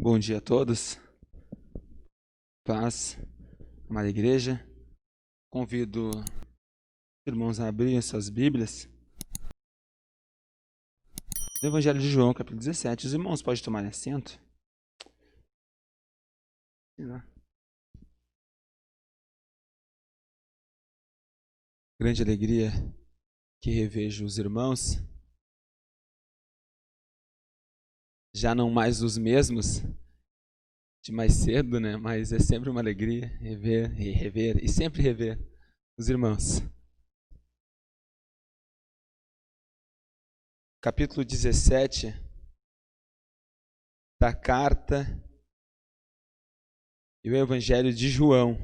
Bom dia a todos. Paz, amada igreja. Convido os irmãos a abrirem suas Bíblias no Evangelho de João, capítulo 17. Os irmãos podem tomar assento. Grande alegria que revejo os irmãos, já não mais os mesmos de mais cedo, né? Mas é sempre uma alegria rever e sempre rever os irmãos. Capítulo 17 da carta e o Evangelho de João,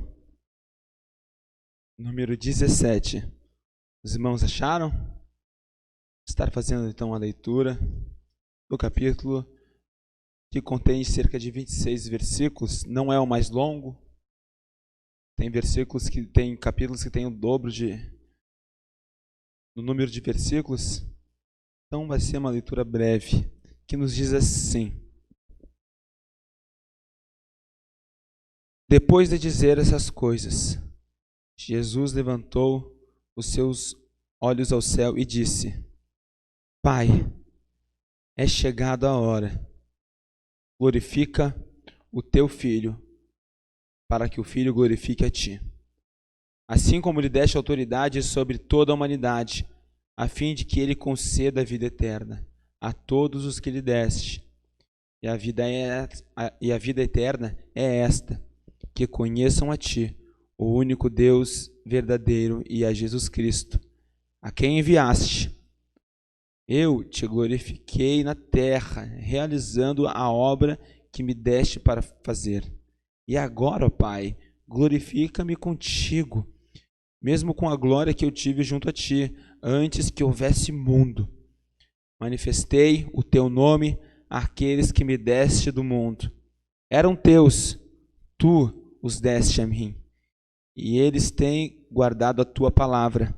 número 17. Os irmãos acharam? Estar fazendo então a leitura do capítulo, que contém cerca de 26 versículos. Não é o mais longo. Tem capítulos que têm o dobro no número de versículos. Então vai ser uma leitura breve, que nos diz assim: depois de dizer essas coisas, Jesus levantou os seus olhos ao céu e disse: Pai, é chegada a hora. Glorifica o teu Filho, para que o Filho glorifique a ti. Assim como lhe deste autoridade sobre toda a humanidade, a fim de que ele conceda a vida eterna a todos os que lhe deste. E a vida eterna é esta: que conheçam a ti, o único Deus verdadeiro, e a Jesus Cristo, a quem enviaste. Eu te glorifiquei na terra, realizando a obra que me deste para fazer. E agora, ó Pai, glorifica-me contigo, mesmo com a glória que eu tive junto a ti, antes que houvesse mundo. Manifestei o teu nome àqueles que me deste do mundo. Eram teus, tu os deste a mim, e eles têm guardado a tua palavra.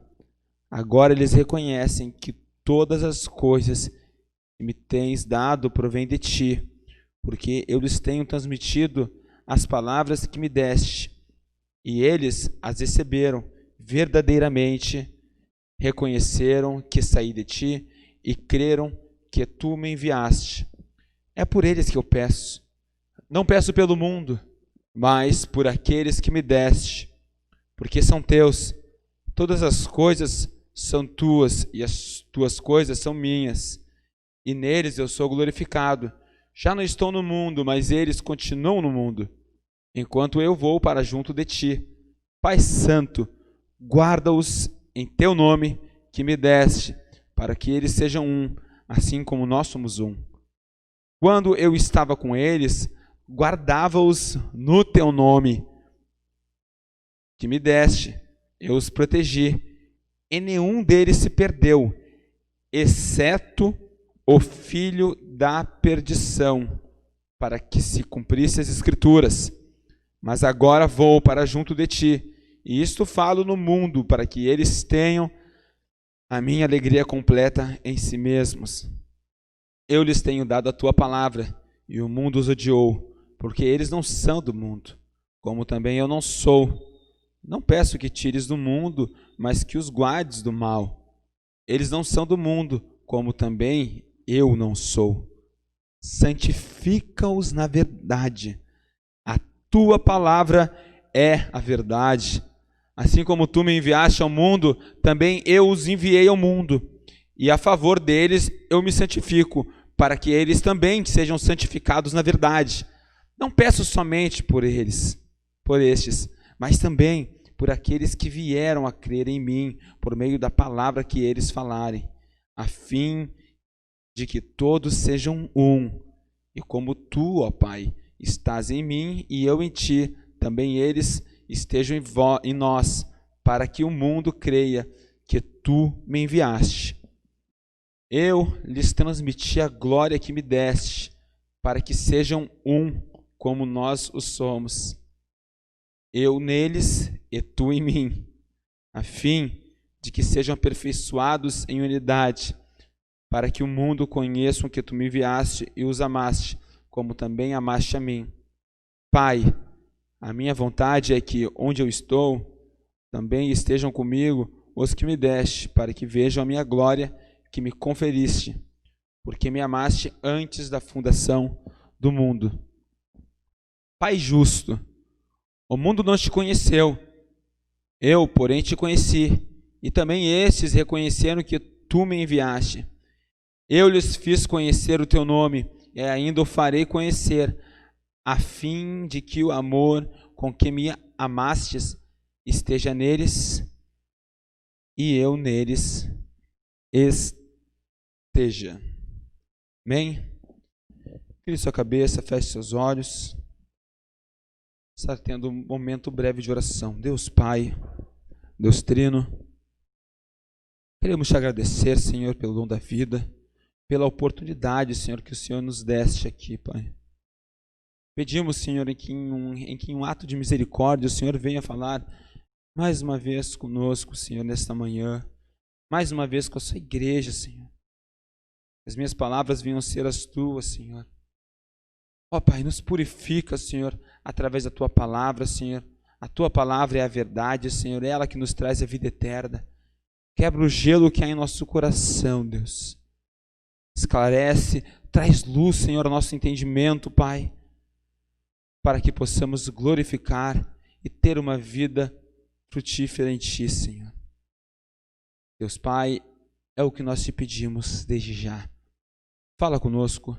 Agora eles reconhecem que todas as coisas que me tens dado provêm de ti, porque eu lhes tenho transmitido as palavras que me deste, e eles as receberam verdadeiramente, reconheceram que saí de ti e creram que tu me enviaste. É por eles que eu peço. Não peço pelo mundo, mas por aqueles que me deste, porque são teus. Todas as coisas são tuas, e as tuas coisas são minhas, e neles eu sou glorificado. Já não estou no mundo, mas eles continuam no mundo, enquanto eu vou para junto de ti. Pai Santo, guarda-os em teu nome que me deste, para que eles sejam um, assim como nós somos um. Quando eu estava com eles, guardava-os no teu nome que me deste, eu os protegi, e nenhum deles se perdeu, exceto o filho da perdição, para que se cumprisse as Escrituras. Mas agora vou para junto de ti, e isto falo no mundo, para que eles tenham a minha alegria completa em si mesmos. Eu lhes tenho dado a tua palavra, e o mundo os odiou, porque eles não são do mundo, como também eu não sou. Não peço que tires do mundo, mas que os guardes do mal. Eles não são do mundo, como também eu não sou. Santifica-os na verdade. A tua palavra é a verdade. Assim como tu me enviaste ao mundo, também eu os enviei ao mundo. E a favor deles eu me santifico, para que eles também sejam santificados na verdade. Não peço somente por estes, mas também por aqueles que vieram a crer em mim, por meio da palavra que eles falarem, a fim de que todos sejam um. E como tu, ó Pai, estás em mim e eu em ti, também eles estejam em nós, para que o mundo creia que tu me enviaste. Eu lhes transmiti a glória que me deste, para que sejam um, como nós o somos. Eu neles e tu em mim, a fim de que sejam aperfeiçoados em unidade, para que o mundo conheça que tu me enviaste e os amaste, como também amaste a mim. Pai, a minha vontade é que onde eu estou, também estejam comigo os que me deste, para que vejam a minha glória que me conferiste, porque me amaste antes da fundação do mundo. Pai justo, o mundo não te conheceu, eu, porém, te conheci, e também estes reconheceram que tu me enviaste. Eu lhes fiz conhecer o teu nome, e ainda o farei conhecer, a fim de que o amor com que me amastes esteja neles, e eu neles esteja. Amém? Vire sua cabeça, feche seus olhos. Está tendo um momento breve de oração. Deus Pai, Deus Trino, queremos te agradecer, Senhor, pelo dom da vida, pela oportunidade, Senhor, que o Senhor nos deste aqui, Pai. Pedimos, Senhor, em que em um ato de misericórdia o Senhor venha falar mais uma vez conosco, Senhor, nesta manhã, mais uma vez com a sua igreja, Senhor. As minhas palavras venham ser as tuas, Senhor. Ó Pai, nos purifica, Senhor, através da tua palavra, Senhor. A tua palavra é a verdade, Senhor, é ela que nos traz a vida eterna. Quebra o gelo que há em nosso coração, Deus. Esclarece, traz luz, Senhor, ao nosso entendimento, Pai, para que possamos glorificar e ter uma vida frutífera em Ti, Senhor. Deus Pai, é o que nós te pedimos desde já. Fala conosco,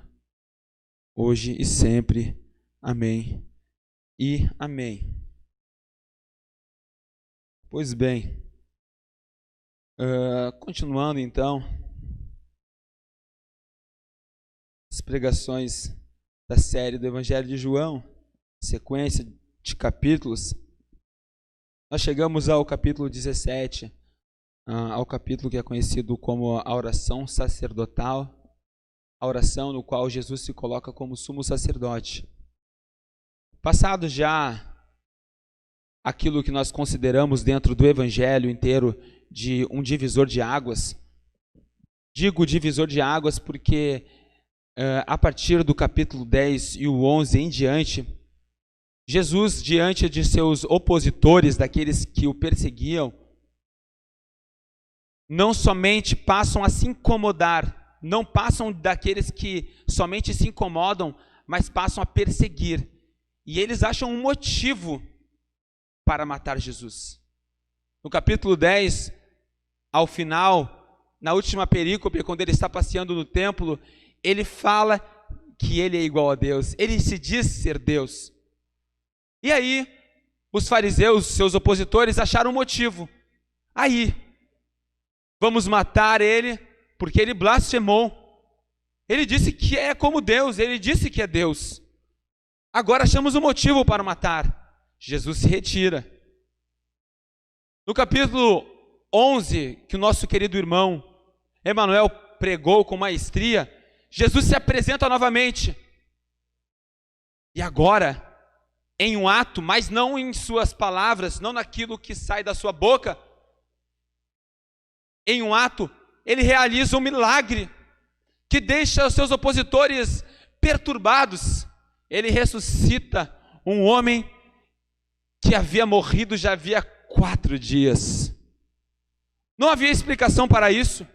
hoje e sempre. Amém e amém. Pois bem, continuando então, as pregações da série do Evangelho de João, sequência de capítulos, nós chegamos ao capítulo 17, ao capítulo que é conhecido como a oração sacerdotal, a oração no qual Jesus se coloca como sumo sacerdote. Passado já aquilo que nós consideramos dentro do Evangelho inteiro de um divisor de águas, digo divisor de águas porque a partir do capítulo 10 e o 11 em diante, Jesus, diante de seus opositores, daqueles que o perseguiam, não somente passam a se incomodar, não passam daqueles que somente se incomodam, mas passam a perseguir. E eles acham um motivo para matar Jesus. No capítulo 10, ao final, na última perícope, quando ele está passeando no templo, ele fala que ele é igual a Deus, ele se diz ser Deus. E aí, os fariseus, seus opositores, acharam um motivo. Aí, vamos matar ele, porque ele blasfemou. Ele disse que é como Deus, ele disse que é Deus. Agora achamos um motivo para matar. Jesus se retira. No capítulo 11, que o nosso querido irmão Emanuel pregou com maestria, Jesus se apresenta novamente. E agora, em um ato, mas não em suas palavras, não naquilo que sai da sua boca, em um ato, ele realiza um milagre que deixa os seus opositores perturbados. Ele ressuscita um homem que havia morrido já havia 4 dias. Não havia explicação para isso.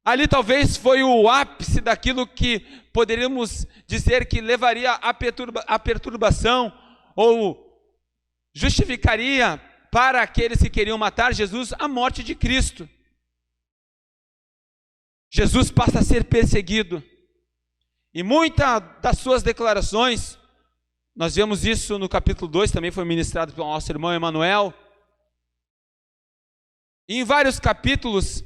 Ali talvez foi o ápice daquilo que poderíamos dizer que levaria à perturbação ou justificaria para aqueles que queriam matar Jesus a morte de Cristo. Jesus passa a ser perseguido. E muitas das suas declarações, nós vemos isso no capítulo 2, também foi ministrado pelo nosso irmão Emanuel. E em vários capítulos,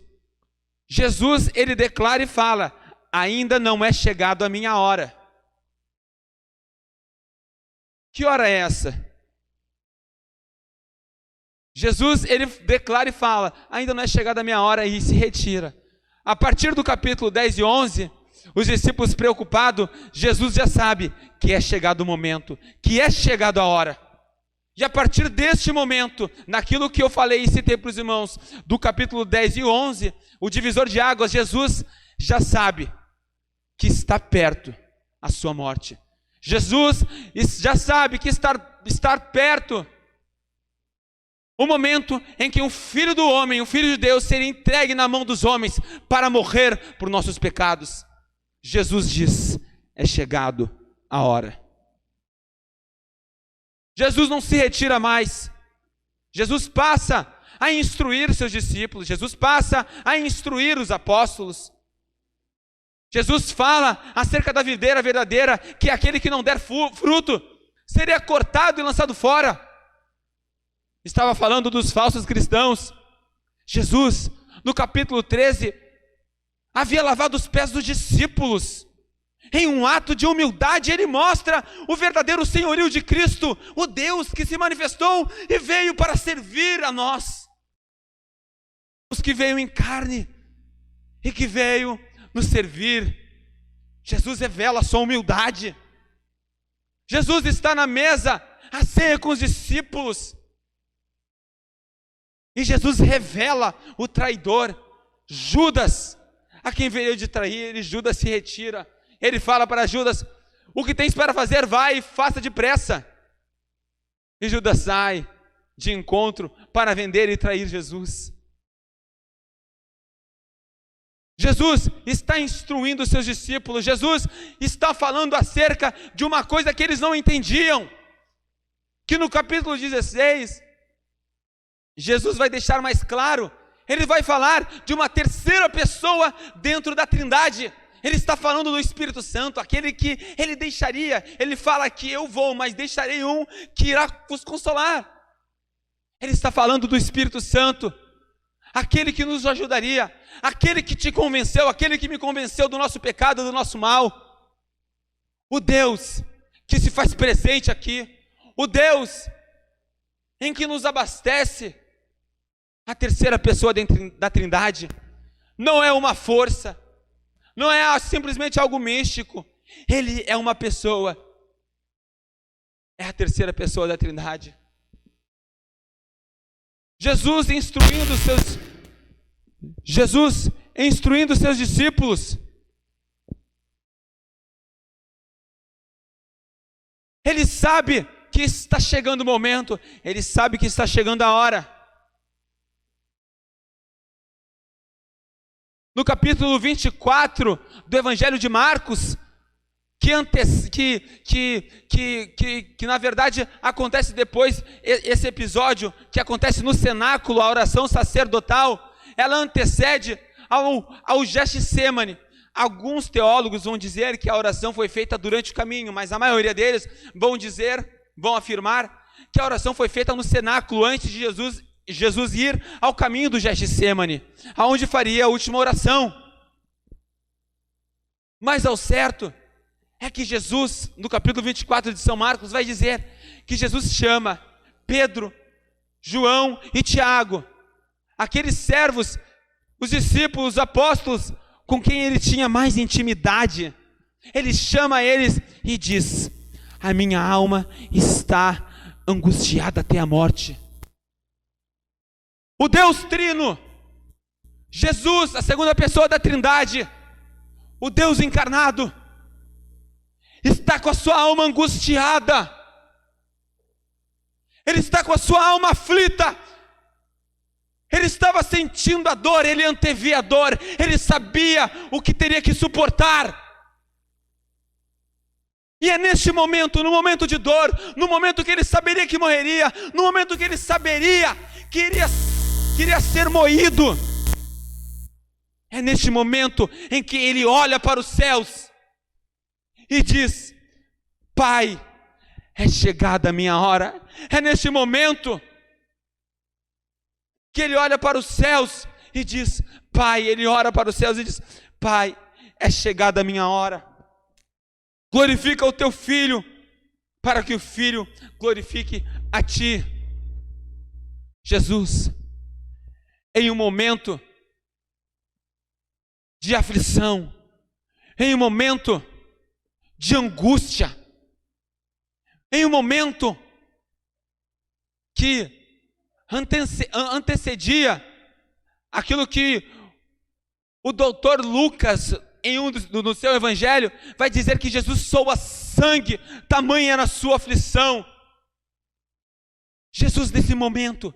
Jesus, ele declara e fala: ainda não é chegado a minha hora. Que hora é essa? Jesus, ele declara e fala: ainda não é chegada a minha hora, e se retira. A partir do capítulo 10 e 11, os discípulos preocupados, Jesus já sabe que é chegado o momento, que é chegado a hora. E a partir deste momento, naquilo que eu falei e citei para os irmãos, do capítulo 10 e 11, o divisor de águas, Jesus já sabe que está perto a sua morte. Jesus já sabe que estar perto o momento em que o Filho do Homem, o Filho de Deus, seria entregue na mão dos homens para morrer por nossos pecados. Jesus diz: é chegado a hora. Jesus não se retira mais. Jesus passa a instruir seus discípulos. Jesus passa a instruir os apóstolos. Jesus fala acerca da videira verdadeira, que aquele que não der fruto seria cortado e lançado fora. Estava falando dos falsos cristãos. Jesus, no capítulo 13, havia lavado os pés dos discípulos. Em um ato de humildade, ele mostra o verdadeiro senhorio de Cristo, o Deus que se manifestou e veio para servir a nós. Os que veio em carne e que veio nos servir. Jesus revela a sua humildade. Jesus está na mesa, a ceia com os discípulos. E Jesus revela o traidor, Judas, a quem veio de trair. E Judas se retira. Ele fala para Judas: o que tens para fazer, vai e faça depressa. E Judas sai de encontro para vender e trair Jesus. Jesus está instruindo os seus discípulos. Jesus está falando acerca de uma coisa que eles não entendiam. Que no capítulo 16, Jesus vai deixar mais claro. Ele vai falar de uma terceira pessoa dentro da Trindade. Ele está falando do Espírito Santo, aquele que ele deixaria. Ele fala que eu vou, mas deixarei um que irá vos consolar. Ele está falando do Espírito Santo, aquele que nos ajudaria, aquele que te convenceu, aquele que me convenceu do nosso pecado, do nosso mal. O Deus que se faz presente aqui, o Deus em que nos abastece. A terceira pessoa da Trindade não é uma força, não é simplesmente algo místico. Ele é uma pessoa, é a terceira pessoa da Trindade. Jesus instruindo seus discípulos. Ele sabe que está chegando o momento, ele sabe que está chegando a hora. No capítulo 24 do Evangelho de Marcos, que na verdade acontece depois, esse episódio que acontece no cenáculo, a oração sacerdotal, ela antecede ao Getsêmani. Alguns teólogos vão dizer que a oração foi feita durante o caminho, mas a maioria deles vão afirmar que a oração foi feita no cenáculo antes de Jesus ir ao caminho do Getsêmani, aonde faria a última oração. Mas ao certo é que Jesus, no capítulo 24 de São Marcos, vai dizer que Jesus chama Pedro, João e Tiago, aqueles servos, os discípulos, os apóstolos, com quem ele tinha mais intimidade. Ele chama eles e diz: a minha alma está angustiada até a morte. O Deus Trino, Jesus, a segunda pessoa da Trindade, o Deus encarnado, está com a sua alma angustiada. Ele está com a sua alma aflita. Ele estava sentindo a dor, ele antevia a dor, ele sabia o que teria que suportar. E é neste momento, no momento de dor, no momento que ele saberia que morreria, no momento que ele saberia que iria ser moído, é neste momento em que ele olha para os céus e diz: Pai, é chegada a minha hora. É neste momento que ele olha para os céus e diz: Pai, ele ora para os céus e diz: Pai, é chegada a minha hora. Glorifica o teu filho, para que o filho glorifique a ti. Jesus, em um momento de aflição, em um momento de angústia, em um momento que antecedia aquilo que o doutor Lucas no seu evangelho, vai dizer que Jesus soa sangue, tamanha era a sua aflição. Jesus, nesse momento,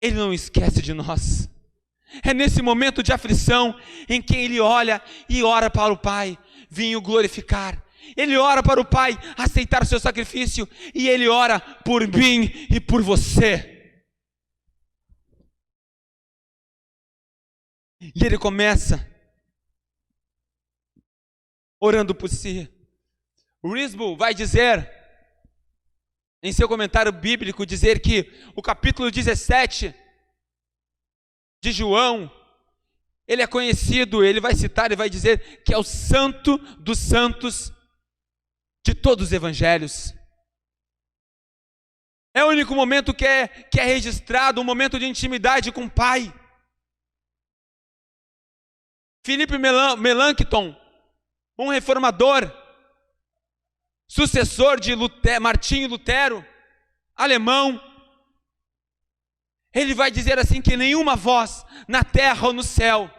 Ele não esquece de nós. É nesse momento de aflição em que Ele olha e ora para o Pai: vim o glorificar. Ele ora para o Pai aceitar o seu sacrifício, e Ele ora por mim e por você. E Ele começa orando por si. Risbul vai dizer, em seu comentário bíblico, dizer que o capítulo 17 de João, ele é conhecido, ele vai citar e vai dizer que é o santo dos santos de todos os evangelhos. É o único momento que é registrado, um momento de intimidade com o Pai. Philippe Melanchthon, um reformador, sucessor de Martinho Lutero, alemão, ele vai dizer assim que nenhuma voz na terra ou no céu,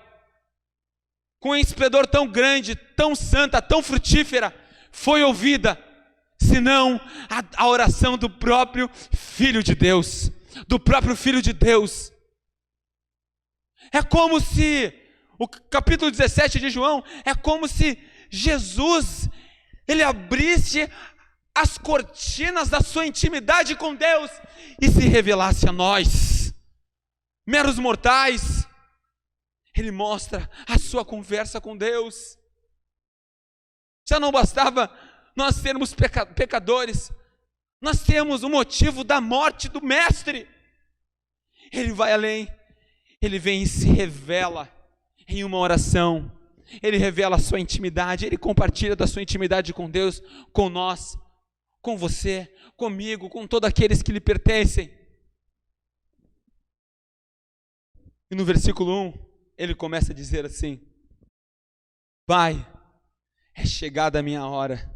com um esplendor tão grande, tão santa, tão frutífera, foi ouvida, senão a oração do próprio Filho de Deus, do próprio Filho de Deus. É como se, o capítulo 17 de João, é como se Jesus, Ele abrisse as cortinas da sua intimidade com Deus e se revelasse a nós, meros mortais. Ele mostra a sua conversa com Deus. Já não bastava nós sermos pecadores, nós temos o motivo da morte do Mestre. Ele vai além, Ele vem e se revela em uma oração. Ele revela a sua intimidade, Ele compartilha da sua intimidade com Deus, com nós, com você, comigo, com todos aqueles que lhe pertencem. E no versículo 1, ele começa a dizer assim: Pai, é chegada a minha hora.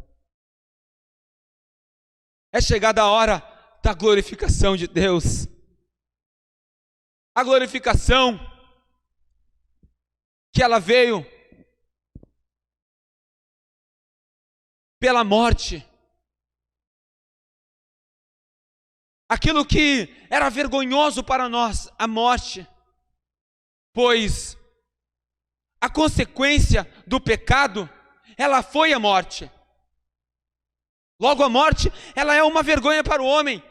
É chegada a hora da glorificação de Deus. A glorificação que ela veio pela morte. Aquilo que era vergonhoso para nós, a morte, pois a consequência do pecado, ela foi a morte. Logo, a morte, ela é uma vergonha para o homem.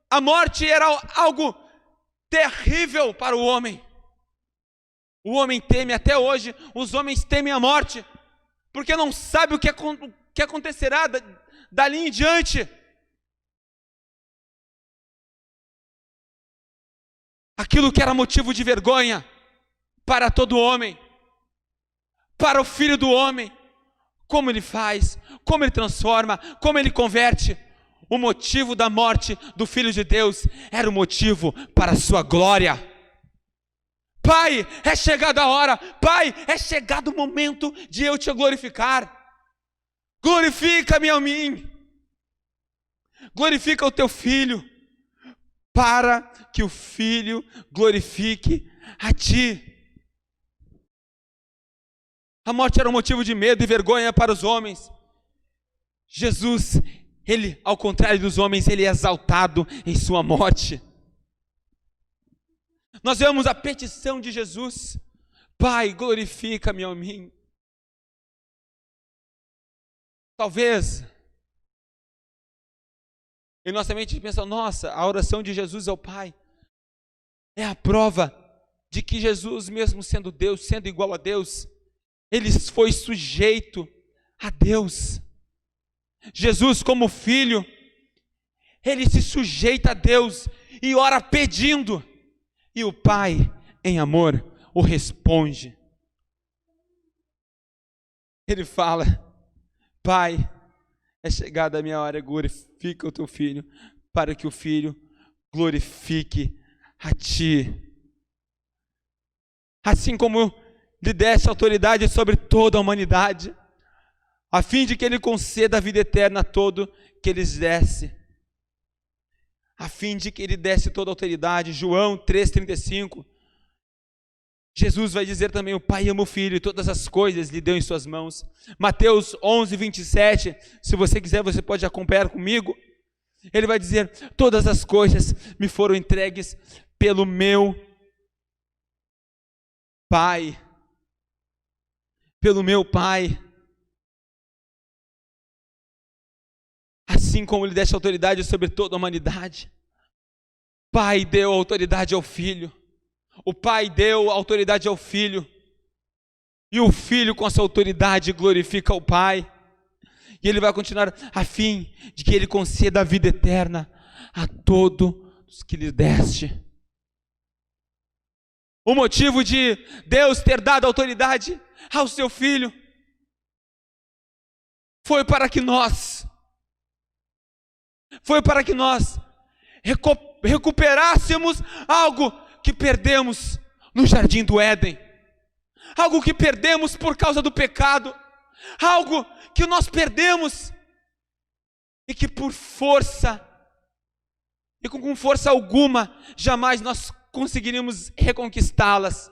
A morte era algo terrível para o homem. O homem teme, até hoje, os homens temem a morte, porque não sabe o que acontecerá dali em diante. Aquilo que era motivo de vergonha para todo homem, para o Filho do homem, como Ele faz, como Ele transforma, como Ele converte. O motivo da morte do Filho de Deus era o motivo para a sua glória. Pai, é chegada a hora. Pai, é chegado o momento de eu te glorificar. Glorifica-me a mim. Glorifica o teu Filho, para que o Filho glorifique a ti. A morte era um motivo de medo e vergonha para os homens. Jesus, Ele, ao contrário dos homens, Ele é exaltado em sua morte. Nós vemos a petição de Jesus: Pai, glorifica-me a mim. Talvez em nossa mente pensa: nossa, a oração de Jesus ao Pai é a prova de que Jesus, mesmo sendo Deus, sendo igual a Deus, Ele foi sujeito a Deus. Jesus, como filho, Ele se sujeita a Deus e ora pedindo, e o Pai, em amor, o responde. Ele fala: Pai, é chegada a minha hora, glorifica o teu Filho, para que o Filho glorifique a ti. Assim como lhe deste autoridade sobre toda a humanidade, a fim de que Ele conceda a vida eterna a todo que lhes desse. A fim de que Ele desse toda a autoridade. João 3,35. Jesus vai dizer também: o Pai ama o Filho e todas as coisas lhe deu em suas mãos. Mateus 11, 27, se você quiser, você pode acompanhar comigo. Ele vai dizer: todas as coisas me foram entregues pelo meu Pai. Pelo meu Pai. Assim como Ele deixa autoridade sobre toda a humanidade. Pai deu autoridade ao Filho. O Pai deu autoridade ao Filho. E o Filho, com essa autoridade, glorifica o Pai. E Ele vai continuar a fim de que Ele conceda a vida eterna a todos que lhe deste. O motivo de Deus ter dado autoridade ao seu Filho foi para que nós recuperássemos algo que perdemos no jardim do Éden, algo que perdemos por causa do pecado, algo que nós perdemos e que por força e com força alguma jamais nós conseguiríamos reconquistá-las,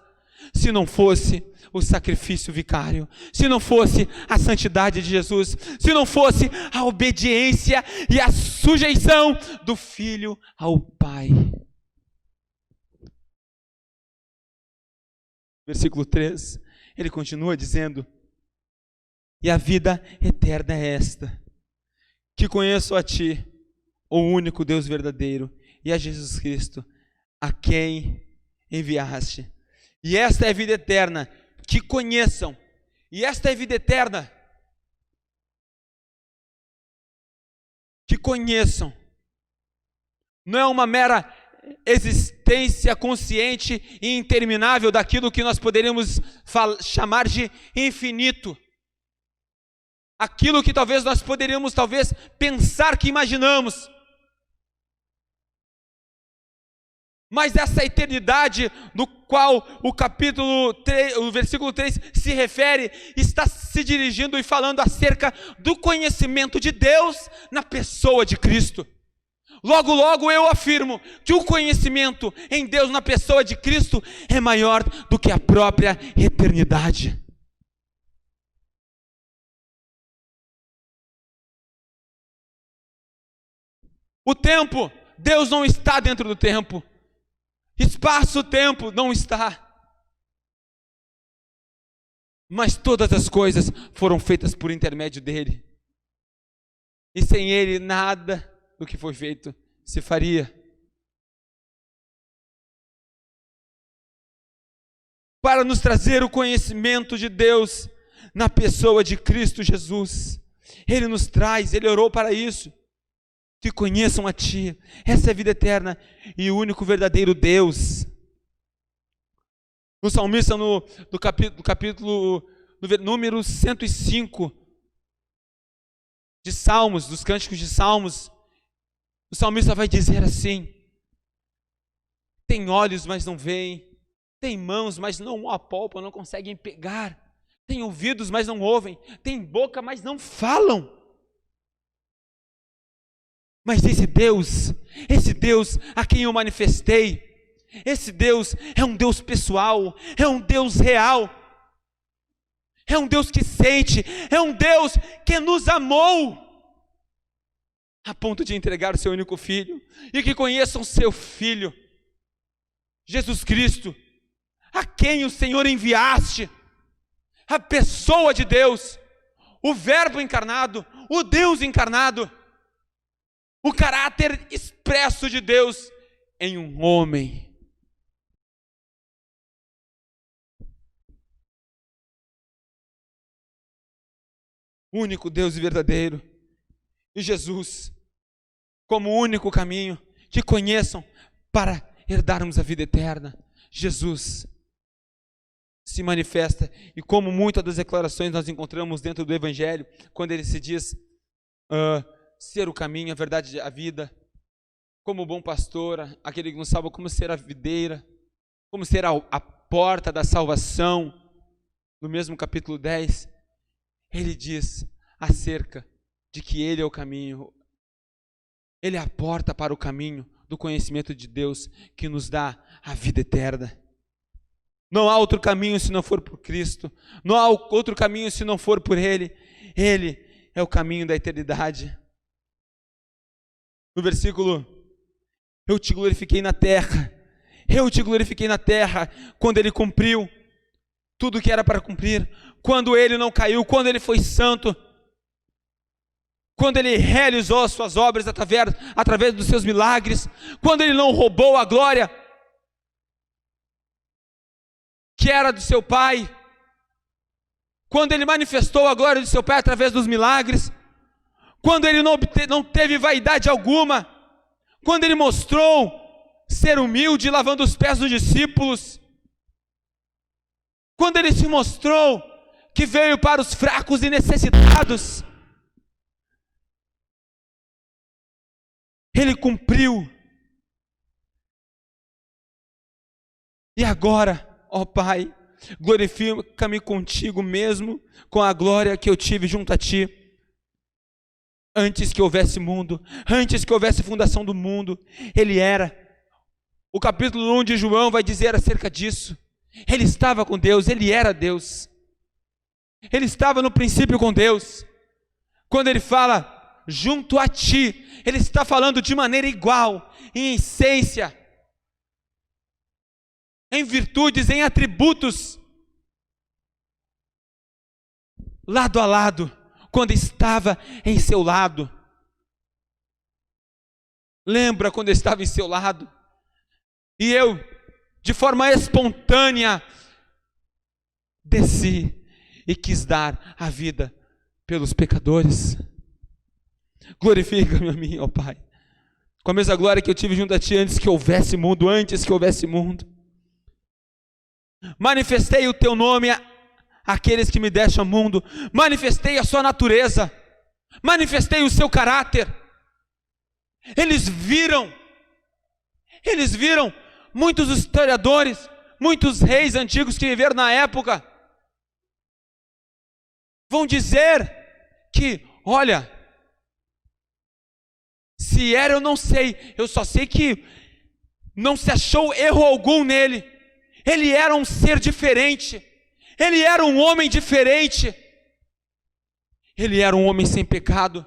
se não fosse o sacrifício vicário, se não fosse a santidade de Jesus, se não fosse a obediência e a sujeição do Filho ao Pai. Versículo 3, ele continua dizendo: e a vida eterna é esta, que conheço a Ti, o único Deus verdadeiro, e a Jesus Cristo, a quem enviaste. E esta é a vida eterna, que conheçam. E esta é a vida eterna, que conheçam. Não é uma mera existência consciente e interminável daquilo que nós poderíamos chamar de infinito. Aquilo que talvez nós poderíamos pensar que imaginamos. Mas essa eternidade no qual o capítulo 3, o versículo 3 se refere, está se dirigindo e falando acerca do conhecimento de Deus na pessoa de Cristo. Logo, logo eu afirmo que o conhecimento em Deus na pessoa de Cristo é maior do que a própria eternidade. O tempo, Deus não está dentro do tempo. Espaço-tempo não está. Mas todas as coisas foram feitas por intermédio dele. E sem ele nada do que foi feito se faria. Para nos trazer o conhecimento de Deus na pessoa de Cristo Jesus. Ele nos traz, ele orou para isso. Que conheçam a Ti, essa é a vida eterna e o único verdadeiro Deus. O salmista no número 105 de Salmos, dos cânticos de Salmos, o salmista vai dizer assim: tem olhos, mas não veem, tem mãos, mas não apalpam, não conseguem pegar, tem ouvidos, mas não ouvem, tem boca, mas não falam. Mas esse Deus a quem eu manifestei, esse Deus é um Deus pessoal, é um Deus real, é um Deus que sente, é um Deus que nos amou, a ponto de entregar o seu único Filho, e que conheçam seu Filho, Jesus Cristo, a quem o Senhor enviaste, a pessoa de Deus, o Verbo encarnado, o Deus encarnado, o caráter expresso de Deus em um homem. Único Deus e verdadeiro. E Jesus, como único caminho, que conheçam para herdarmos a vida eterna. Jesus se manifesta, e como muitas das declarações nós encontramos dentro do Evangelho, quando ele se diz ser o caminho, a verdade, a vida, como o bom pastor, aquele que nos salva, como ser a videira, como ser a porta da salvação. No mesmo capítulo 10, ele diz acerca de que ele é o caminho, ele é a porta para o caminho do conhecimento de Deus, que nos dá a vida eterna. Não há outro caminho se não for por Cristo. Não há outro caminho se não for por Ele. Ele é o caminho da eternidade. No versículo, eu te glorifiquei na terra. Eu te glorifiquei na terra, quando Ele cumpriu tudo o que era para cumprir, quando Ele não caiu, quando Ele foi santo, quando Ele realizou as suas obras através dos seus milagres, quando Ele não roubou a glória que era do seu Pai, quando Ele manifestou a glória do seu Pai através dos milagres, quando Ele não teve vaidade alguma, quando Ele mostrou ser humilde, lavando os pés dos discípulos, quando Ele se mostrou que veio para os fracos e necessitados, Ele cumpriu. E agora, ó Pai, glorifica-me contigo mesmo, com a glória que eu tive junto a Ti, antes que houvesse mundo, antes que houvesse fundação do mundo. Ele era. O capítulo 1 de João vai dizer acerca disso. Ele estava com Deus, Ele era Deus. Ele estava no princípio com Deus. Quando Ele fala junto a Ti, Ele está falando de maneira igual, em essência, em virtudes, em atributos, lado a lado, quando estava em seu lado. Lembra quando eu estava em seu lado? E eu, de forma espontânea, desci e quis dar a vida pelos pecadores. Glorifica-me a mim, ó Pai, com a mesma glória que eu tive junto a Ti antes que houvesse mundo, Manifestei o Teu nome àqueles que me deste ao mundo, manifestei a Sua natureza, manifestei o Seu caráter. Eles viram, muitos historiadores, muitos reis antigos que viveram na época, vão dizer que, olha, se era eu não sei, eu só sei que não se achou erro algum nele. Ele era um ser diferente, ele era um homem diferente, ele era um homem sem pecado.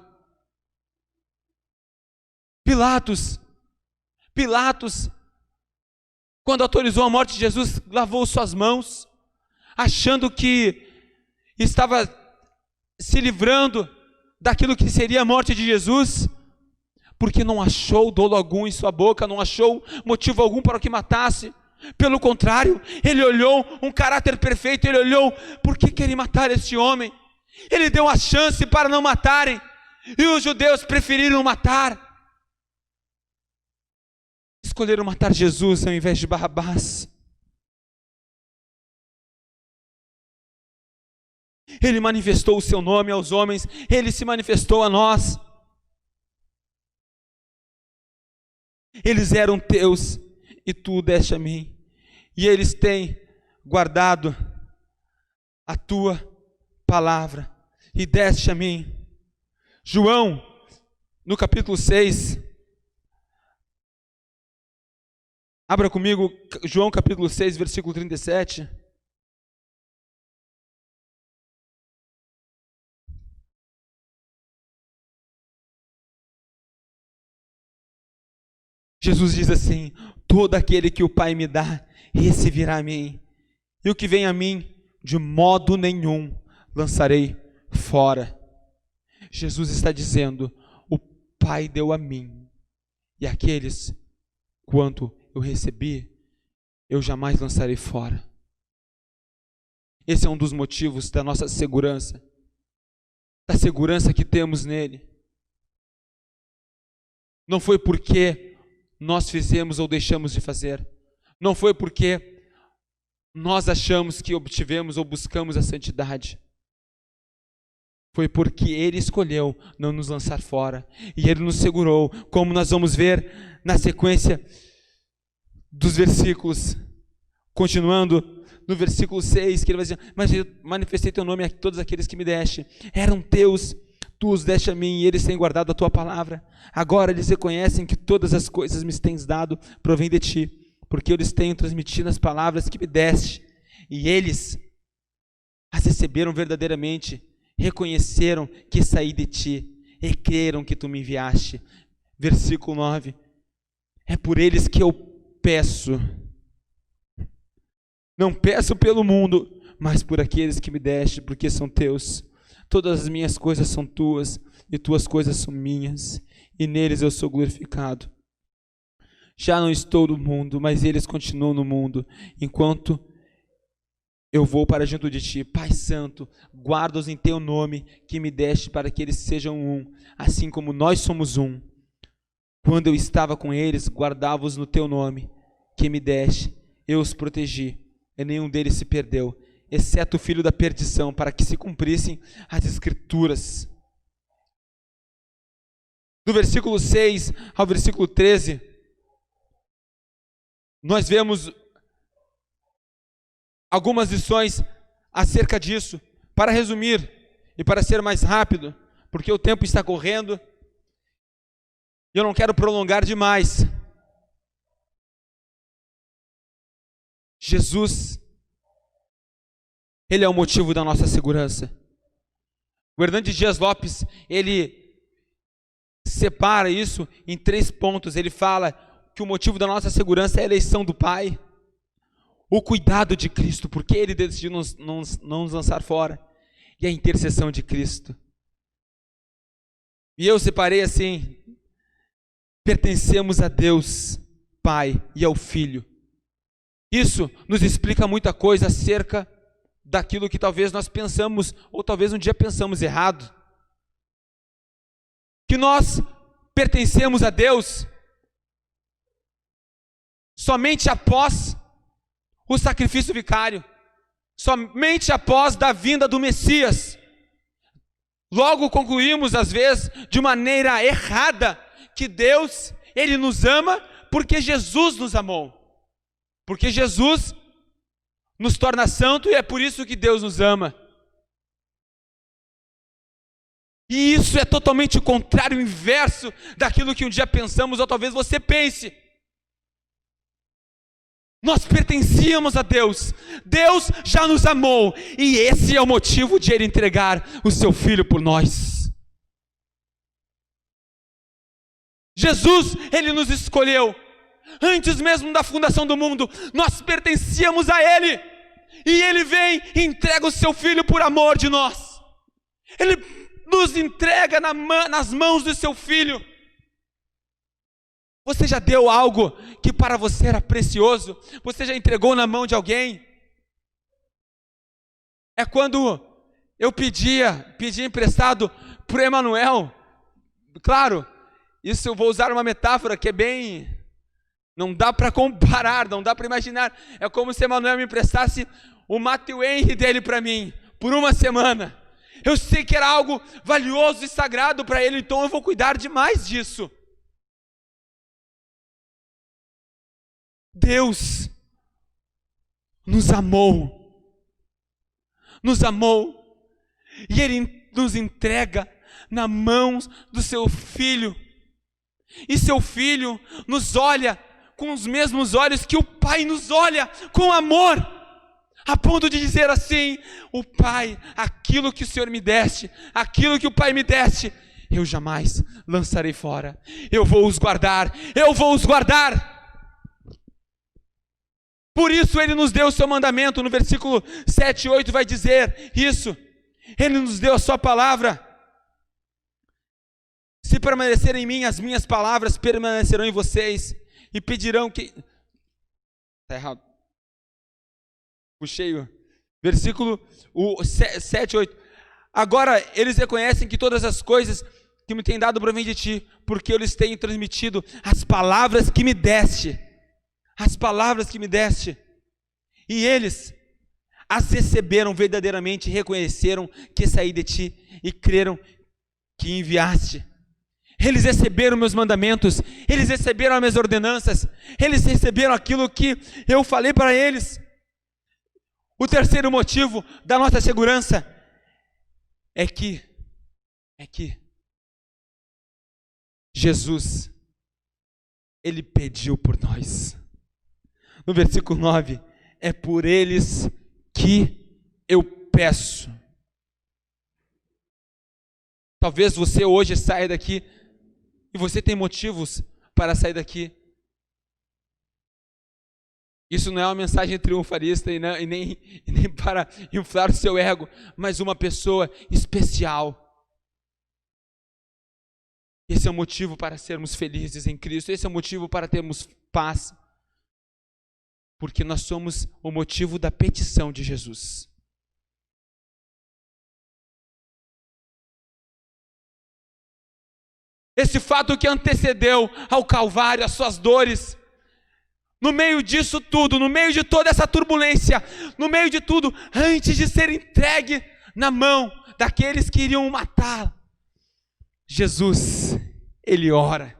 Pilatos, quando autorizou a morte de Jesus, lavou suas mãos, achando que estava se livrando daquilo que seria a morte de Jesus, porque não achou dolo algum em sua boca, não achou motivo algum para que matasse. Pelo contrário, ele olhou um caráter perfeito, ele olhou, por que querem matar este homem? Ele deu a chance para não matarem, e os judeus preferiram matar. Escolheram matar Jesus ao invés de Barrabás. Ele manifestou o seu nome aos homens, Ele se manifestou a nós. Eles eram teus e tu o deste a mim, e eles têm guardado a tua palavra e deste a mim. João, no capítulo 6, abra comigo João capítulo 6, versículo 37. Jesus diz assim: todo aquele que o Pai me dá, esse virá a mim, e o que vem a mim, de modo nenhum lançarei fora. Jesus está dizendo: o Pai deu a mim, e aqueles quanto eu recebi, eu jamais lançarei fora. Esse é um dos motivos da nossa segurança, da segurança que temos nele. Não foi porque nós fizemos ou deixamos de fazer, não foi porque nós achamos que obtivemos ou buscamos a santidade, foi porque Ele escolheu não nos lançar fora, e Ele nos segurou, como nós vamos ver na sequência dos versículos, continuando no versículo 6, que Ele vai dizer: mas eu manifestei teu nome a todos aqueles que me deste, eram teus, tu os deste a mim, e eles têm guardado a tua palavra. Agora eles reconhecem que todas as coisas me tens dado provém de ti, porque eu lhes tenho transmitido as palavras que me deste, E eles as receberam verdadeiramente, reconheceram que saí de ti e creram que tu me enviaste. Versículo 9. É por eles que eu peço. Não peço pelo mundo, mas por aqueles que me deste, porque são teus. Todas as minhas coisas são tuas, e tuas coisas são minhas, e neles eu sou glorificado. Já não estou no mundo, mas eles continuam no mundo, enquanto eu vou para junto de ti. Pai Santo, guarda-os em teu nome, que me deste, para que eles sejam um, assim como nós somos um. Quando eu estava com eles, guardava-os no teu nome, que me deste, eu os protegi, e nenhum deles se perdeu, exceto o filho da perdição, para que se cumprissem as Escrituras. Do versículo 6 ao versículo 13, nós vemos algumas lições acerca disso. Para resumir e para ser mais rápido, porque o tempo está correndo e eu não quero prolongar demais. Jesus, Ele é o motivo da nossa segurança. O Hernandes Dias Lopes, ele separa isso em 3 pontos. Ele fala que o motivo da nossa segurança é a eleição do Pai, o cuidado de Cristo, porque Ele decidiu não nos lançar fora, e a intercessão de Cristo. E eu separei assim: pertencemos a Deus Pai e ao Filho. Isso nos explica muita coisa acerca daquilo que talvez nós pensamos, ou talvez um dia pensamos errado. Que nós pertencemos a Deus somente após o sacrifício vicário, somente após da vinda do Messias. Logo concluímos, às vezes, de maneira errada, que Deus, Ele nos ama porque Jesus nos amou. Porque Jesus nos torna santo e é por isso que Deus nos ama. E isso é totalmente o contrário, o inverso daquilo que um dia pensamos, ou talvez você pense. Nós pertencíamos a Deus, Deus já nos amou, e esse é o motivo de Ele entregar o seu Filho por nós. Jesus, Ele nos escolheu, antes mesmo da fundação do mundo, nós pertencíamos a Ele, e Ele vem e entrega o seu Filho por amor de nós. Ele nos entrega nas mãos do seu Filho. Você já deu algo que para você era precioso? Você já entregou na mão de alguém? É quando eu pedia emprestado para o Emanuel. Claro, isso eu vou usar uma metáfora que é bem... não dá para comparar, não dá para imaginar. É como se Emanuel me emprestasse o Matthew Henry dele para mim, por uma semana. Eu sei que era algo valioso e sagrado para ele, então eu vou cuidar demais disso. Deus nos amou, e Ele nos entrega nas mãos do seu Filho, e seu Filho nos olha com os mesmos olhos que o Pai nos olha, com amor, a ponto de dizer assim: o Pai, aquilo que o Senhor me deste, aquilo que o Pai me deste, eu jamais lançarei fora, eu vou os guardar. Por isso Ele nos deu o seu mandamento. No versículo 7 e 8 vai dizer isso. Ele nos deu a sua palavra. Se permanecerem em mim, as minhas palavras permanecerão em vocês, e pedirão que... Está errado. Puxei o versículo 7 e 8. Agora eles reconhecem que todas as coisas que me têm dado provém de ti, porque eu lhes tenho transmitido as palavras que me deste. As palavras que me deste, e eles as receberam verdadeiramente, reconheceram que saí de ti e creram que enviaste. Eles receberam meus mandamentos, eles receberam as minhas ordenanças, eles receberam aquilo que eu falei para eles. O terceiro motivo da nossa segurança é que Jesus, Ele pediu por nós. No versículo 9, é por eles que eu peço. Talvez você hoje saia daqui e você tem motivos para sair daqui. Isso não é uma mensagem triunfalista e nem para inflar o seu ego, mas uma pessoa especial. Esse é o motivo para sermos felizes em Cristo, esse é o motivo para termos paz, porque nós somos o motivo da petição de Jesus. Esse fato que antecedeu ao Calvário, as suas dores, no meio disso tudo, no meio de toda essa turbulência, no meio de tudo, antes de ser entregue na mão daqueles que iriam matá-lo, Jesus, Ele ora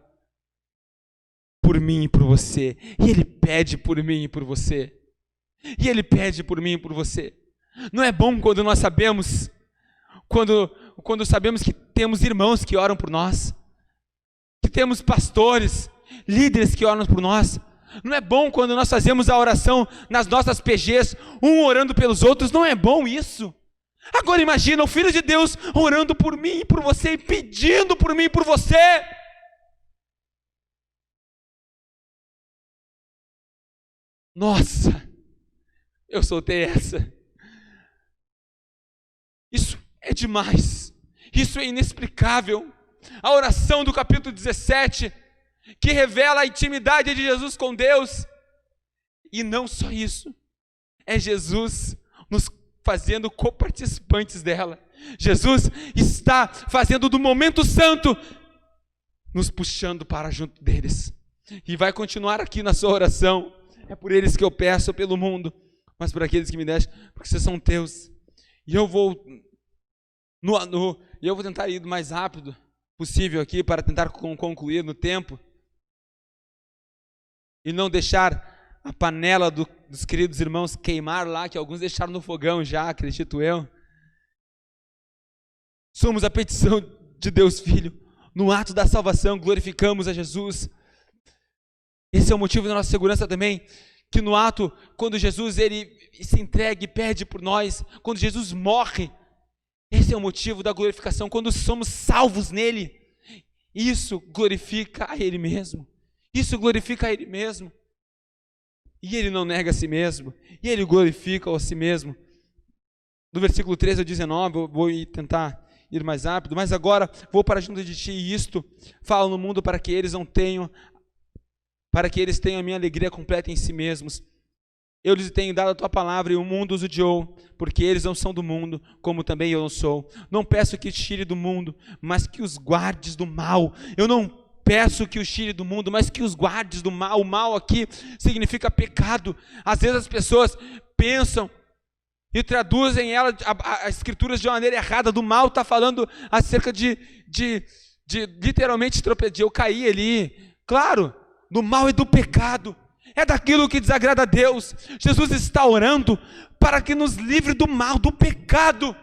por mim e por você, e Ele pede por mim e por você, e Ele pede por mim e por você. Não é bom quando nós sabemos, quando sabemos que temos irmãos que oram por nós, que temos pastores, líderes que oram por nós. Não é bom quando nós fazemos a oração nas nossas PGs, um orando pelos outros, não é bom isso? Agora imagina o Filho de Deus orando por mim e por você, e pedindo por mim e por você. Nossa, eu soltei essa. Isso é demais, isso é inexplicável. A oração do capítulo 17, que revela a intimidade de Jesus com Deus, e não só isso, é Jesus nos fazendo coparticipantes dela. Jesus está fazendo do momento santo, nos puxando para junto deles, e vai continuar aqui na sua oração. É por eles que eu peço, pelo mundo, mas por aqueles que me deixam, porque vocês são teus. E eu vou tentar ir o mais rápido possível aqui, para tentar concluir no tempo, e não deixar a panela dos queridos irmãos queimar lá, que alguns deixaram no fogão já, acredito eu. Somos a petição de Deus Filho, no ato da salvação, glorificamos a Jesus. Esse é o motivo da nossa segurança também, que no ato, quando Jesus ele se entrega e pede por nós, quando Jesus morre, esse é o motivo da glorificação, quando somos salvos nele, isso glorifica a Ele mesmo, isso glorifica a Ele mesmo, e Ele não nega a si mesmo, e Ele glorifica a si mesmo. No versículo 13 ao 19, eu vou tentar ir mais rápido, mas agora vou para junto de ti, e isto falo no mundo para que eles tenham a minha alegria completa em si mesmos. Eu lhes tenho dado a tua palavra e o mundo os odiou, porque eles não são do mundo, como também eu não sou. Não peço que te tire do mundo, mas que os guardes do mal. Eu não peço que os tire do mundo, mas que os guardes do mal. O mal aqui significa pecado. Às vezes as pessoas pensam e traduzem as escrituras de uma maneira errada. Do mal está falando acerca de literalmente tropeçar. Eu caí ali. Claro, do mal e do pecado. É daquilo que desagrada a Deus. Jesus está orando para que nos livre do mal, do pecado,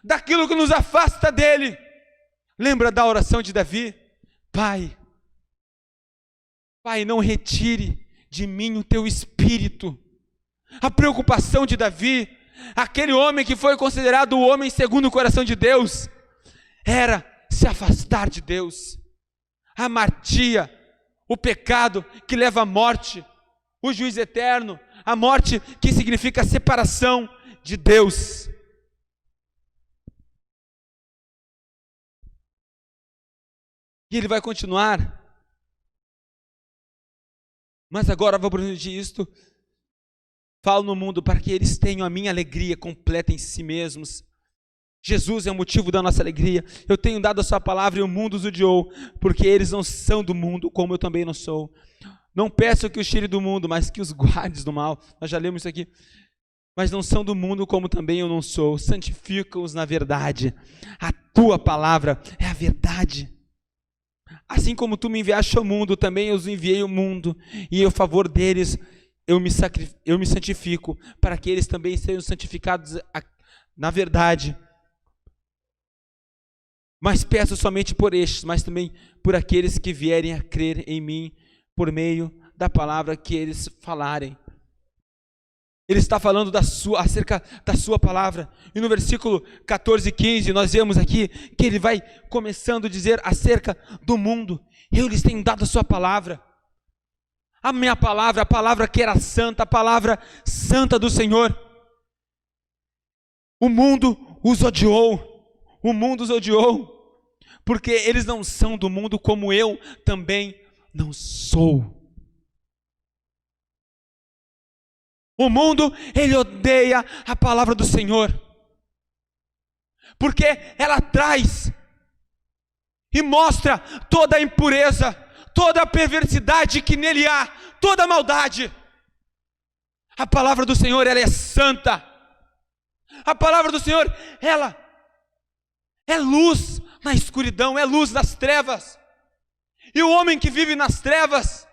daquilo que nos afasta dele. Lembra da oração de Davi? Pai, não retire de mim o teu espírito. A preocupação de Davi, aquele homem que foi considerado o homem segundo o coração de Deus, era se afastar de Deus. A amartia, o pecado que leva à morte, o juízo eterno, a morte que significa a separação de Deus. E ele vai continuar. Mas agora vou produzir isto. Falo no mundo para que eles tenham a minha alegria completa em si mesmos. Jesus é o motivo da nossa alegria. Eu tenho dado a sua palavra e o mundo os odiou, porque eles não são do mundo, como eu também não sou. Não peço que os tire do mundo, mas que os guardes do mal. Nós já lemos isso aqui. Mas não são do mundo, como também eu não sou. Santifica-os na verdade. A tua palavra é a verdade. Assim como tu me enviaste ao mundo, também eu os enviei ao mundo. E em favor deles eu me santifico, para que eles também sejam santificados na verdade. Mas peço somente por estes, mas também por aqueles que vierem a crer em mim, por meio da palavra que eles falarem. Ele está falando acerca da sua palavra. E no versículo 14 e 15, nós vemos aqui que ele vai começando a dizer acerca do mundo. Eu lhes tenho dado a sua palavra. A minha palavra, a palavra que era santa, a palavra santa do Senhor. O mundo os odiou. O mundo os odiou. Porque eles não são do mundo como eu também não sou. O mundo, ele odeia a palavra do Senhor, porque ela traz e mostra toda a impureza, toda a perversidade que nele há, toda a maldade. A palavra do Senhor, ela é santa. A palavra do Senhor, ela é luz na escuridão, é luz nas trevas. E o homem que vive nas trevas,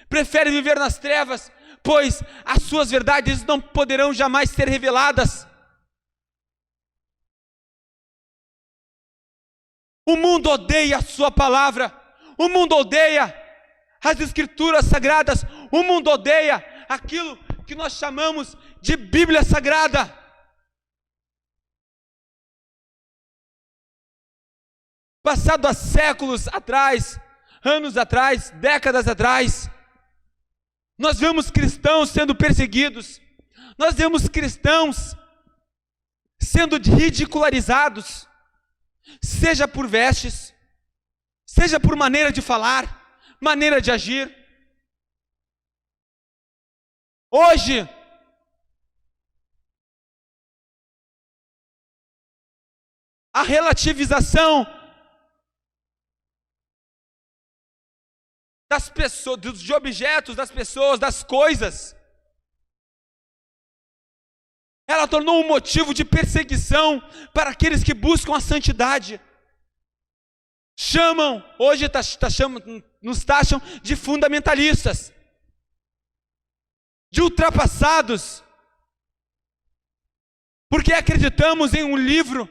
prefere viver nas trevas, pois as suas verdades não poderão jamais ser reveladas. O mundo odeia a sua palavra, o mundo odeia as escrituras sagradas, o mundo odeia aquilo que nós chamamos de Bíblia Sagrada. Passado há séculos atrás, anos atrás, décadas atrás, nós vemos cristãos sendo perseguidos, nós vemos cristãos sendo ridicularizados, seja por vestes, seja por maneira de falar, maneira de agir. Hoje, a relativização das pessoas, de objetos, das pessoas, das coisas, ela tornou um motivo de perseguição para aqueles que buscam a santidade. Hoje nos taxam de fundamentalistas, de ultrapassados, porque acreditamos em um livro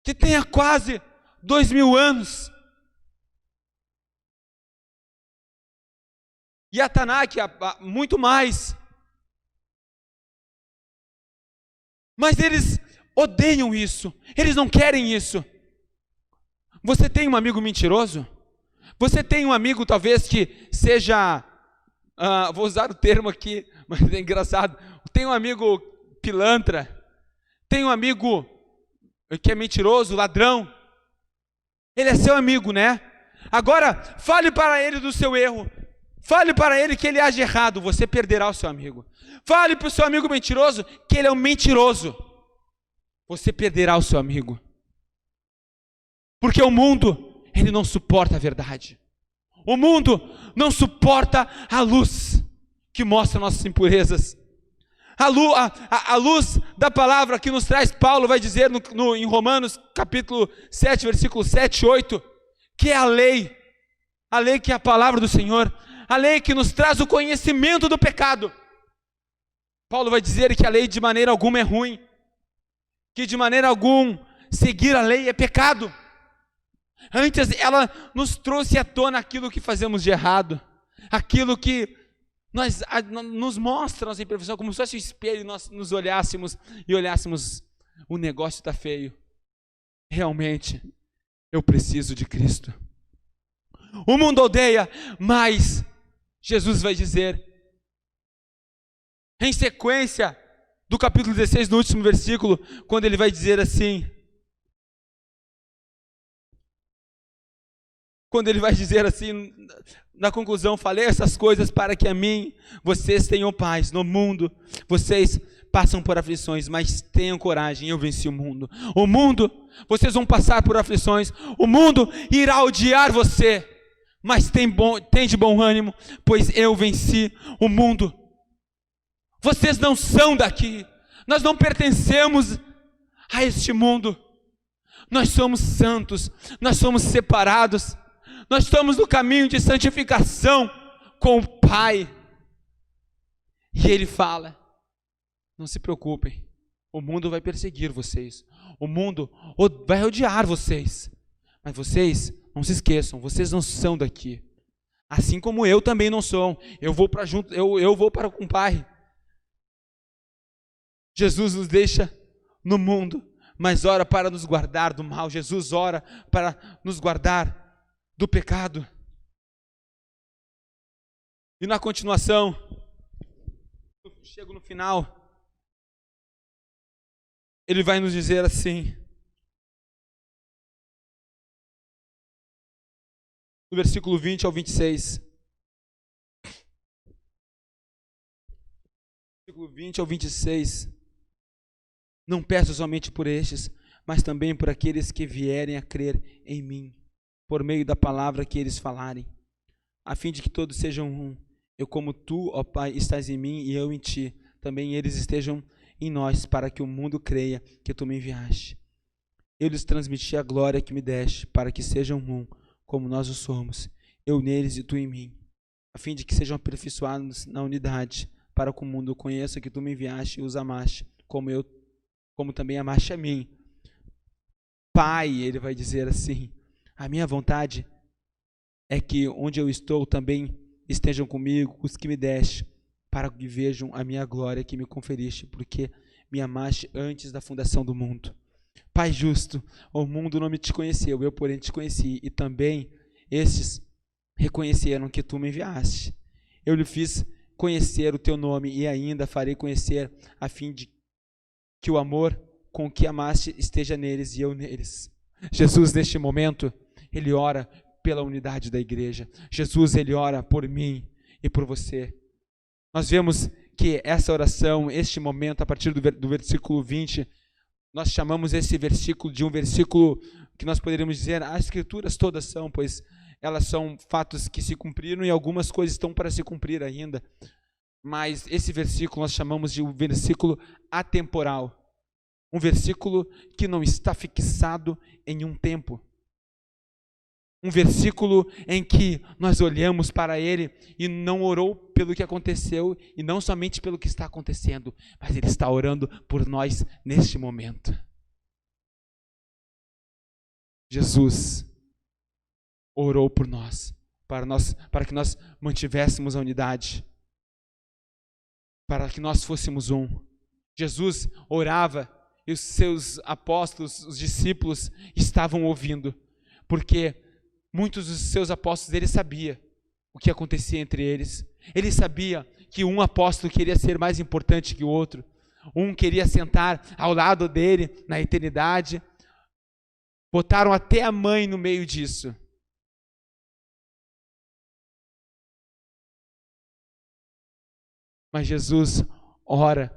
que tenha quase 2000 anos. E a Tanakh, muito mais. Mas eles odeiam isso, eles não querem isso. Você tem um amigo mentiroso? Você tem um amigo talvez que seja, vou usar o termo aqui, mas é engraçado, tem um amigo pilantra, tem um amigo que é mentiroso, ladrão, ele é seu amigo, né? Agora, fale para ele do seu erro, fale para ele que ele age errado, você perderá o seu amigo. Fale para o seu amigo mentiroso que ele é um mentiroso, você perderá o seu amigo. Porque o mundo, ele não suporta a verdade. O mundo não suporta a luz que mostra nossas impurezas. A luz da palavra que nos traz, Paulo vai dizer em Romanos capítulo 7, versículo 7 e 8, que é a lei que é a palavra do Senhor, a lei que nos traz o conhecimento do pecado. Paulo vai dizer que a lei de maneira alguma é ruim, que de maneira alguma seguir a lei é pecado. Antes ela nos trouxe à tona aquilo que fazemos de errado, aquilo que nos mostra a nossa imperfeição, como se fosse um espelho e nós nos olhássemos e olhássemos, o negócio está feio, realmente eu preciso de Cristo. O mundo odeia, mas Jesus vai dizer, em sequência do capítulo 16, no último versículo, quando ele vai dizer assim, na conclusão, falei essas coisas para que a mim, vocês tenham paz. No mundo, vocês passam por aflições, mas tenham coragem, eu venci o mundo. O mundo, vocês vão passar por aflições, o mundo irá odiar você, mas tem de bom ânimo, pois eu venci o mundo. Vocês não são daqui, nós não pertencemos a este mundo, nós somos santos, nós somos separados, nós estamos no caminho de santificação com o Pai. E Ele fala, não se preocupem, o mundo vai perseguir vocês, o mundo vai odiar vocês, mas vocês não se esqueçam, vocês não são daqui. Assim como eu também não sou. Eu vou para junto, eu vou para com o Pai. Jesus nos deixa no mundo, mas ora para nos guardar do mal. Jesus ora para nos guardar do pecado. E na continuação, eu chego no final, ele vai nos dizer assim, do versículo 20 ao 26. Versículo 20 ao 26. Não peço somente por estes, mas também por aqueles que vierem a crer em mim, por meio da palavra que eles falarem, a fim de que todos sejam um. Eu como tu, ó Pai, estás em mim e eu em ti, também eles estejam em nós, para que o mundo creia que tu me enviaste. Eu lhes transmiti a glória que me deste, para que sejam um, como nós o somos, eu neles e tu em mim, a fim de que sejam aperfeiçoados na unidade, para que o mundo conheça que tu me enviaste e os amaste, como também amaste a mim. Pai, ele vai dizer assim, a minha vontade é que onde eu estou também estejam comigo os que me deste, para que vejam a minha glória que me conferiste, porque me amaste antes da fundação do mundo. Pai justo, o mundo não me te conheceu, eu porém te conheci, e também estes reconheceram que tu me enviaste. Eu lhe fiz conhecer o teu nome e ainda farei conhecer, a fim de que o amor com que amaste esteja neles e eu neles. Jesus, neste momento, ele ora pela unidade da igreja. Jesus, ele ora por mim e por você. Nós vemos que essa oração, este momento, a partir do versículo 20, nós chamamos esse versículo de um versículo que nós poderíamos dizer, as escrituras todas são, pois elas são fatos que se cumpriram e algumas coisas estão para se cumprir ainda. Mas esse versículo nós chamamos de um versículo atemporal. Um versículo que não está fixado em um tempo. Um versículo em que nós olhamos para ele e não orou pelo que aconteceu e não somente pelo que está acontecendo, mas ele está orando por nós neste momento. Jesus orou por nós, para que nós mantivéssemos a unidade, para que nós fôssemos um. Jesus orava e os seus apóstolos, os discípulos, estavam ouvindo, porque muitos dos seus apóstolos, ele sabia o que acontecia entre eles. Ele sabia que um apóstolo queria ser mais importante que o outro. Um queria sentar ao lado dele na eternidade. Botaram até a mãe no meio disso. Mas Jesus ora